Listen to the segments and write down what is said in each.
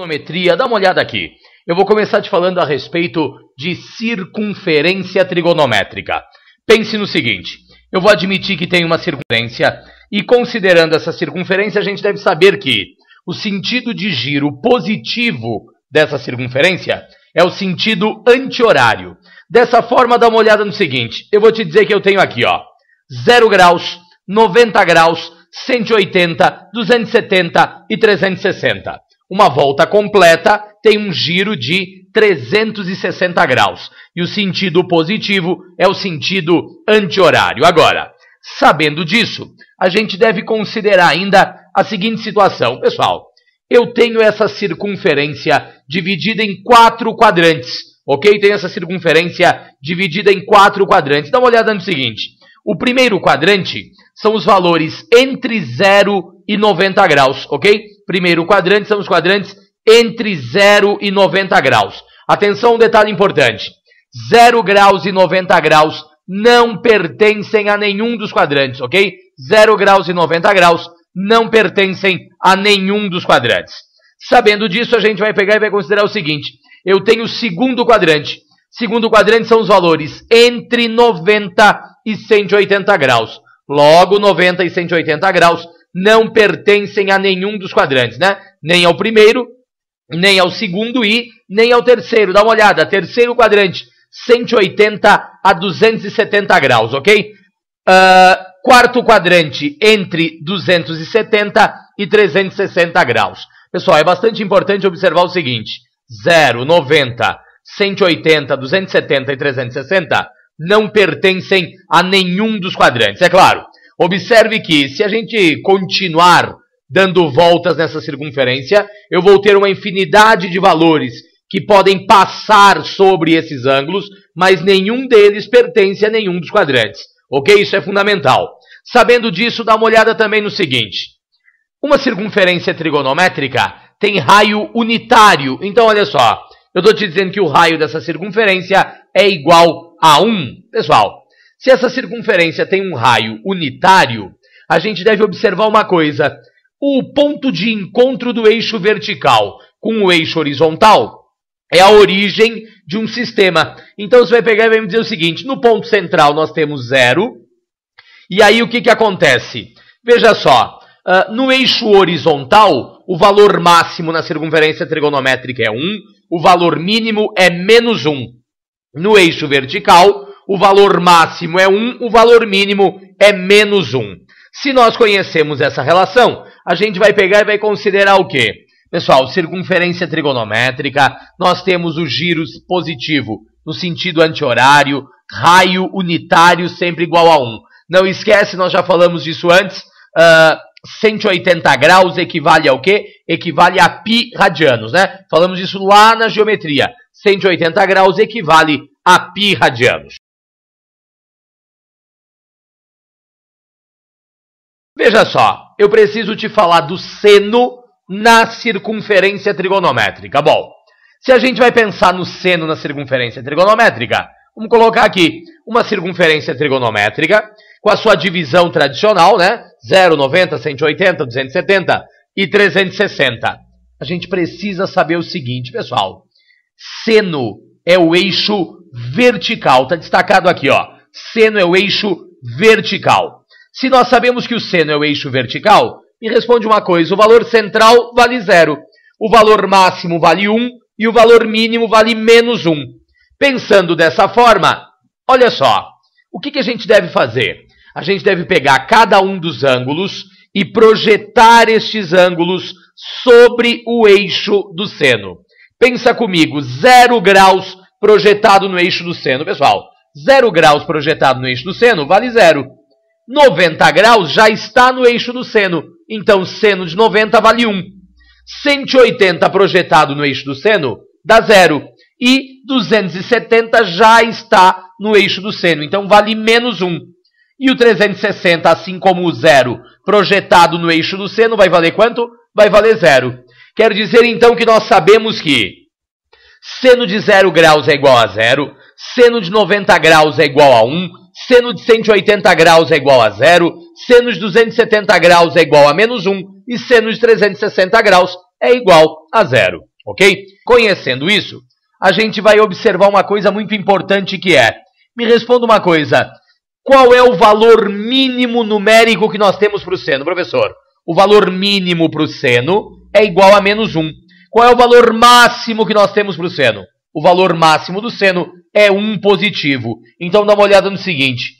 trigonometria, dá uma olhada aqui. Eu vou começar te falando a respeito de circunferência trigonométrica. Pense no seguinte, eu vou admitir que tem uma circunferência e considerando essa circunferência a gente deve saber que o sentido de giro positivo dessa circunferência é o sentido anti-horário. Dessa forma, dá uma olhada no seguinte, eu vou te dizer que eu tenho aqui, ó, 0 graus, 90 graus, 180, 270 e 360. Uma volta completa tem um giro de 360 graus. E o sentido positivo é o sentido anti-horário. Agora, sabendo disso, a gente deve considerar ainda a seguinte situação. Pessoal, eu tenho essa circunferência dividida em 4 quadrantes. Ok? Tenho essa circunferência dividida em 4 quadrantes. Dá uma olhada no seguinte. O primeiro quadrante são os valores entre 0 e 90 graus, ok? Primeiro quadrante são os quadrantes entre 0 e 90 graus. Atenção, um detalhe importante. 0 graus e 90 graus não pertencem a nenhum dos quadrantes, ok? 0 graus e 90 graus não pertencem a nenhum dos quadrantes. Sabendo disso, a gente vai pegar e vai considerar o seguinte. Eu tenho o segundo quadrante. Segundo quadrante são os valores entre 90 e 180 graus. Logo, 90 e 180 graus não pertencem a nenhum dos quadrantes, né? Nem ao primeiro, nem ao segundo e nem ao terceiro. Dá uma olhada, terceiro quadrante, 180 a 270 graus, ok? Quarto quadrante, entre 270 e 360 graus. Pessoal, é bastante importante observar o seguinte. 0, 90, 180, 270 e 360 não pertencem a nenhum dos quadrantes. É claro, observe que se a gente continuar dando voltas nessa circunferência, eu vou ter uma infinidade de valores que podem passar sobre esses ângulos, mas nenhum deles pertence a nenhum dos quadrantes. Ok? Isso é fundamental. Sabendo disso, dá uma olhada também no seguinte. Uma circunferência trigonométrica tem raio unitário. Então, olha só, eu estou te dizendo que o raio dessa circunferência é igual a 1. Pessoal, se essa circunferência tem um raio unitário, a gente deve observar uma coisa. O ponto de encontro do eixo vertical com o eixo horizontal é a origem de um sistema. Então, você vai pegar e vai me dizer o seguinte. No ponto central, nós temos 0. E aí, o que acontece? Veja só. No eixo horizontal, o valor máximo na circunferência trigonométrica é 1. O valor mínimo é menos 1. No eixo vertical, o valor máximo é 1, o valor mínimo é menos 1. Se nós conhecemos essa relação, a gente vai pegar e vai considerar o quê? Pessoal, circunferência trigonométrica, nós temos o giro positivo no sentido anti-horário, raio unitário sempre igual a 1. Não esquece, nós já falamos disso antes, 180 graus equivale ao quê? Equivale a π radianos, né? Falamos disso lá na geometria. 180 graus equivale a π radianos. Veja só, eu preciso te falar do seno na circunferência trigonométrica. Bom, se a gente vai pensar no seno na circunferência trigonométrica, vamos colocar aqui uma circunferência trigonométrica com a sua divisão tradicional, né? 0, 90, 180, 270 e 360. A gente precisa saber o seguinte, pessoal. Seno é o eixo vertical. Está destacado aqui, ó. Seno é o eixo vertical. Se nós sabemos que o seno é o eixo vertical, me responde uma coisa. O valor central vale 0. O valor máximo vale 1 e o valor mínimo vale menos 1. Pensando dessa forma, olha só. O que a gente deve fazer? A gente deve pegar cada um dos ângulos e projetar estes ângulos sobre o eixo do seno. Pensa comigo, 0 graus projetado no eixo do seno. Pessoal, 0 graus projetado no eixo do seno vale 0. 90 graus já está no eixo do seno. Então, seno de 90 vale 1. 180 projetado no eixo do seno dá 0. E 270 já está no eixo do seno. Então, vale menos 1. E o 360, assim como o 0 projetado no eixo do seno, vai valer quanto? Vai valer 0. Quer dizer, então, que nós sabemos que seno de 0 graus é igual a 0, seno de 90 graus é igual a 1, seno de 180 graus é igual a 0, seno de 270 graus é igual a menos 1 e seno de 360 graus é igual a 0. ok? Conhecendo isso, a gente vai observar uma coisa muito importante que é, me responda uma coisa, qual é o valor mínimo numérico que nós temos para o seno, professor? O valor mínimo para o seno é igual a menos 1. Qual é o valor máximo que nós temos para o seno? O valor máximo do seno é 1 positivo. Então dá uma olhada no seguinte,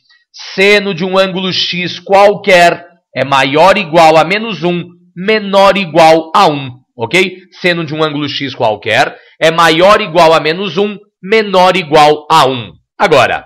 seno de um ângulo x qualquer é maior ou igual a menos 1, menor ou igual a 1, ok? Seno de um ângulo x qualquer é maior ou igual a menos 1, menor ou igual a 1. Agora,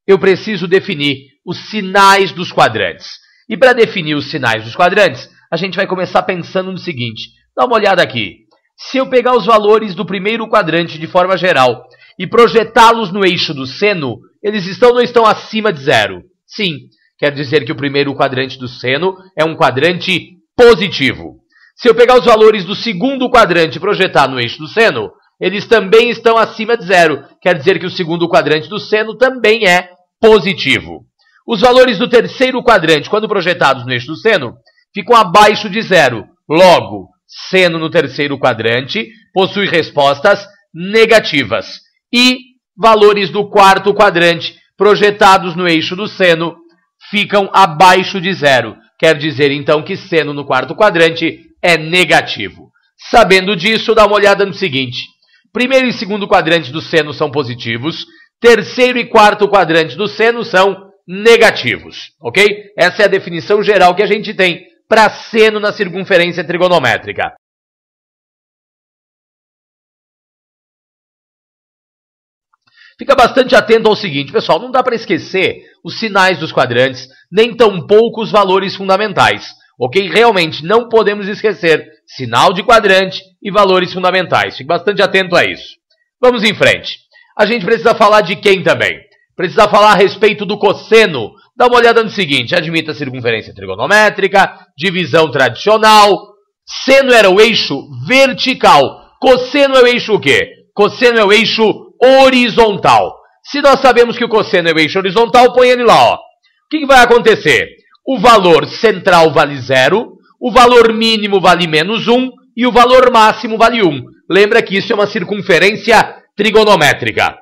eu preciso definir os sinais dos quadrantes. E para definir os sinais dos quadrantes, a gente vai começar pensando no seguinte. Dá uma olhada aqui. Se eu pegar os valores do primeiro quadrante de forma geral e projetá-los no eixo do seno, eles estão ou não estão acima de zero? Sim, quer dizer que o primeiro quadrante do seno é um quadrante positivo. Se eu pegar os valores do segundo quadrante e projetar no eixo do seno, eles também estão acima de zero. Quer dizer que o segundo quadrante do seno também é positivo. Os valores do terceiro quadrante, quando projetados no eixo do seno, ficam abaixo de zero. Logo, seno no terceiro quadrante possui respostas negativas. E valores do quarto quadrante, projetados no eixo do seno, ficam abaixo de zero. Quer dizer, então, que seno no quarto quadrante é negativo. Sabendo disso, dá uma olhada no seguinte. Primeiro e segundo quadrante do seno são positivos. Terceiro e quarto quadrante do seno são negativos. Ok? Essa é a definição geral que a gente tem para seno na circunferência trigonométrica. Fica bastante atento ao seguinte, pessoal, não dá para esquecer os sinais dos quadrantes, nem tampouco os valores fundamentais, ok? Realmente não podemos esquecer sinal de quadrante e valores fundamentais. Fique bastante atento a isso. Vamos em frente. A gente precisa falar de quem também? Precisa falar a respeito do cosseno. Dá uma olhada no seguinte, admita a circunferência trigonométrica, divisão tradicional, seno era o eixo vertical, cosseno é o eixo o quê? Cosseno é o eixo horizontal. Se nós sabemos que o cosseno é o eixo horizontal, põe ele lá, ó. O que vai acontecer? O valor central vale 0, o valor mínimo vale menos 1 e o valor máximo vale 1. Lembra que isso é uma circunferência trigonométrica.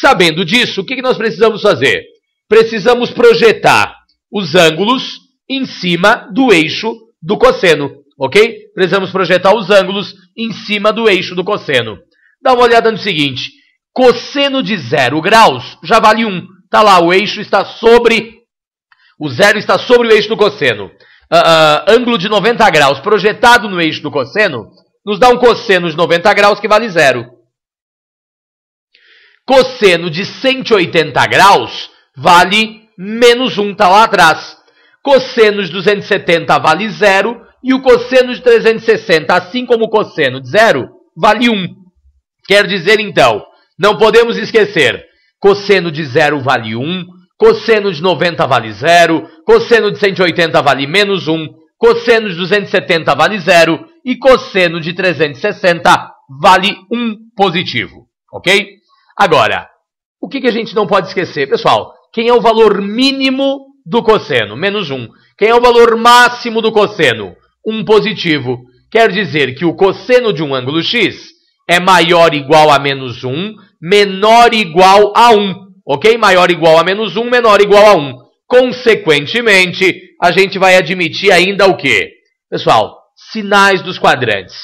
Sabendo disso, o que nós precisamos fazer? Precisamos projetar os ângulos em cima do eixo do cosseno, ok? Precisamos projetar os ângulos em cima do eixo do cosseno. Dá uma olhada no seguinte, cosseno de 0 graus já vale 1. Está lá, o eixo está sobre, o zero está sobre o eixo do cosseno. Ângulo de 90 graus projetado no eixo do cosseno, nos dá um cosseno de 90 graus que vale 0. Cosseno de 180 graus vale menos 1, está lá atrás. Cosseno de 270 vale 0 e o cosseno de 360, assim como o cosseno de 0, vale 1. Quer dizer, então, não podemos esquecer, cosseno de 0 vale 1, cosseno de 90 vale 0, cosseno de 180 vale menos 1, cosseno de 270 vale 0 e cosseno de 360 vale 1 positivo, ok? Agora, o que a gente não pode esquecer? Pessoal, quem é o valor mínimo do cosseno? Menos 1. Quem é o valor máximo do cosseno? 1 positivo. Quer dizer que o cosseno de um ângulo x é maior ou igual a menos 1, menor ou igual a 1. Ok? Maior ou igual a menos 1, menor ou igual a 1. Consequentemente, a gente vai admitir ainda o quê? Pessoal, sinais dos quadrantes.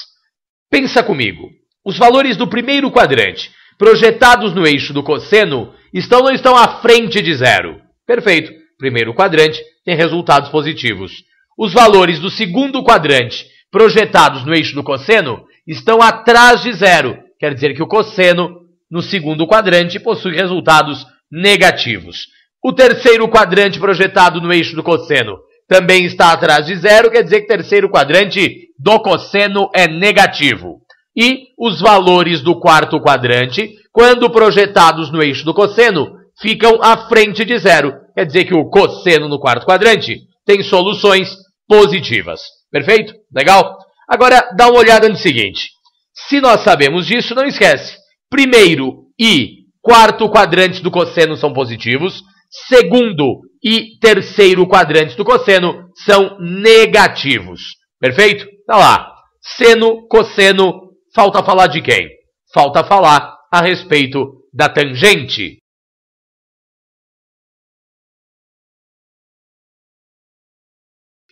Pensa comigo. Os valores do primeiro quadrante projetados no eixo do cosseno estão ou não estão à frente de 0? Perfeito. Primeiro quadrante tem resultados positivos. Os valores do segundo quadrante projetados no eixo do cosseno estão atrás de 0. Quer dizer que o cosseno no segundo quadrante possui resultados negativos. O terceiro quadrante projetado no eixo do cosseno também está atrás de 0. Quer dizer que o terceiro quadrante do cosseno é negativo. E os valores do quarto quadrante, quando projetados no eixo do cosseno, ficam à frente de 0. Quer dizer que o cosseno no quarto quadrante tem soluções positivas. Perfeito? Legal? Agora, dá uma olhada no seguinte. Se nós sabemos disso, não esquece. Primeiro e quarto quadrantes do cosseno são positivos. Segundo e terceiro quadrantes do cosseno são negativos. Perfeito? Tá lá. Seno, cosseno, falta falar de quem? Falta falar a respeito da tangente.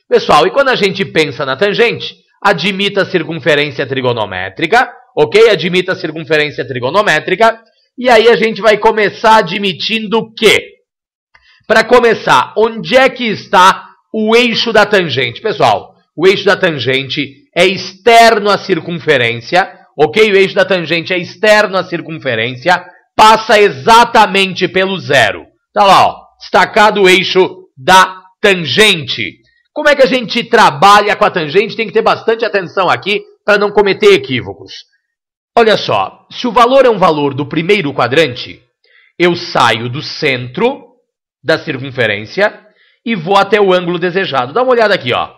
Pessoal, e quando a gente pensa na tangente, admita a circunferência trigonométrica, ok? Admita a circunferência trigonométrica, e aí a gente vai começar admitindo que, para começar, onde é que está o eixo da tangente? Pessoal, o eixo da tangente é externo à circunferência, ok? O eixo da tangente é externo à circunferência, passa exatamente pelo zero. Tá lá, ó, destacado o eixo da tangente. Como é que a gente trabalha com a tangente? Tem que ter bastante atenção aqui para não cometer equívocos. Olha só, se o valor é um valor do primeiro quadrante, eu saio do centro da circunferência e vou até o ângulo desejado. Dá uma olhada aqui, ó.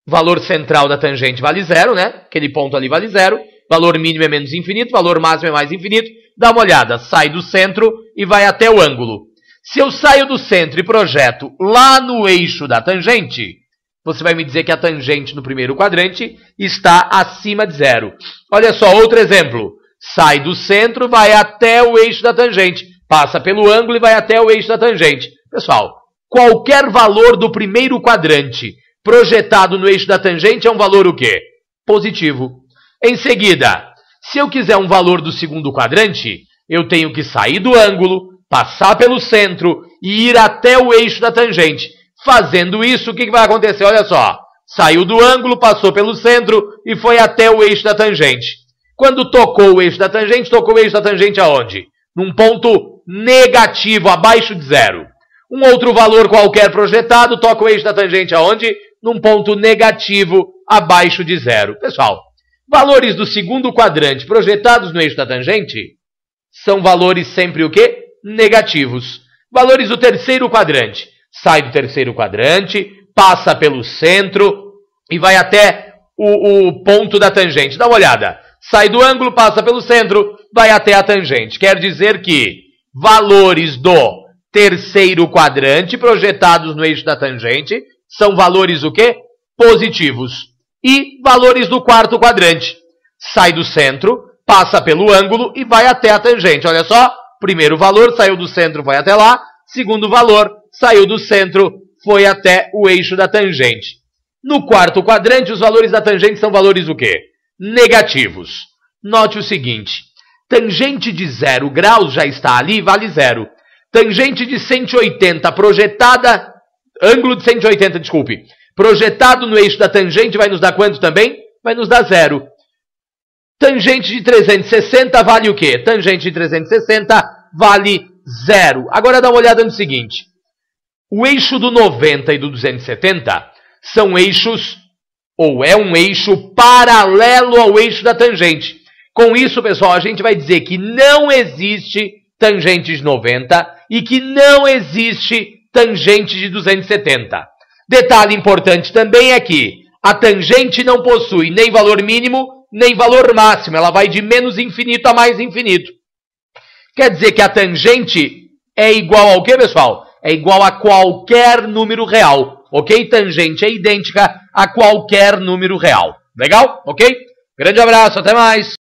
Valor central da tangente vale zero, né? Aquele ponto ali vale zero. Valor mínimo é menos infinito, valor máximo é mais infinito. Dá uma olhada, sai do centro e vai até o ângulo. Se eu saio do centro e projeto lá no eixo da tangente, você vai me dizer que a tangente no primeiro quadrante está acima de zero. Olha só, outro exemplo. Sai do centro, vai até o eixo da tangente. Passa pelo ângulo e vai até o eixo da tangente. Pessoal, qualquer valor do primeiro quadrante projetado no eixo da tangente é um valor o quê? Positivo. Em seguida, se eu quiser um valor do segundo quadrante, eu tenho que sair do ângulo, passar pelo centro e ir até o eixo da tangente. Fazendo isso, o que vai acontecer? Olha só, saiu do ângulo, passou pelo centro e foi até o eixo da tangente. Quando tocou o eixo da tangente aonde? Num ponto negativo, abaixo de zero. Um outro valor qualquer projetado toca o eixo da tangente aonde? Num ponto negativo, abaixo de zero. Pessoal, valores do segundo quadrante projetados no eixo da tangente são valores sempre o quê? Negativos. Valores do terceiro quadrante. Sai do terceiro quadrante, passa pelo centro e vai até o ponto da tangente. Dá uma olhada. Sai do ângulo, passa pelo centro, vai até a tangente. Quer dizer que valores do terceiro quadrante projetados no eixo da tangente são valores o quê? Positivos. E valores do quarto quadrante. Sai do centro, passa pelo ângulo e vai até a tangente. Olha só, primeiro valor saiu do centro, foi até lá. Segundo valor, saiu do centro, foi até o eixo da tangente. No quarto quadrante, os valores da tangente são valores o quê? Negativos. Note o seguinte, tangente de 0 graus já está ali, vale zero. Tangente de 180 projetada, ângulo de 180, desculpe, projetado no eixo da tangente vai nos dar quanto também? Vai nos dar zero. Tangente de 360 vale o quê? Tangente de 360 vale zero. Agora dá uma olhada no seguinte. O eixo do 90 e do 270 são eixos, ou é um eixo paralelo ao eixo da tangente. Com isso, pessoal, a gente vai dizer que não existe tangente de 90 e que não existe tangente de 270. Detalhe importante também é que a tangente não possui nem valor mínimo, nem valor máximo. Ela vai de menos infinito a mais infinito. Quer dizer que a tangente é igual ao quê, pessoal? É igual a qualquer número real, ok? Tangente é idêntica a qualquer número real. Legal? Ok? Grande abraço, até mais!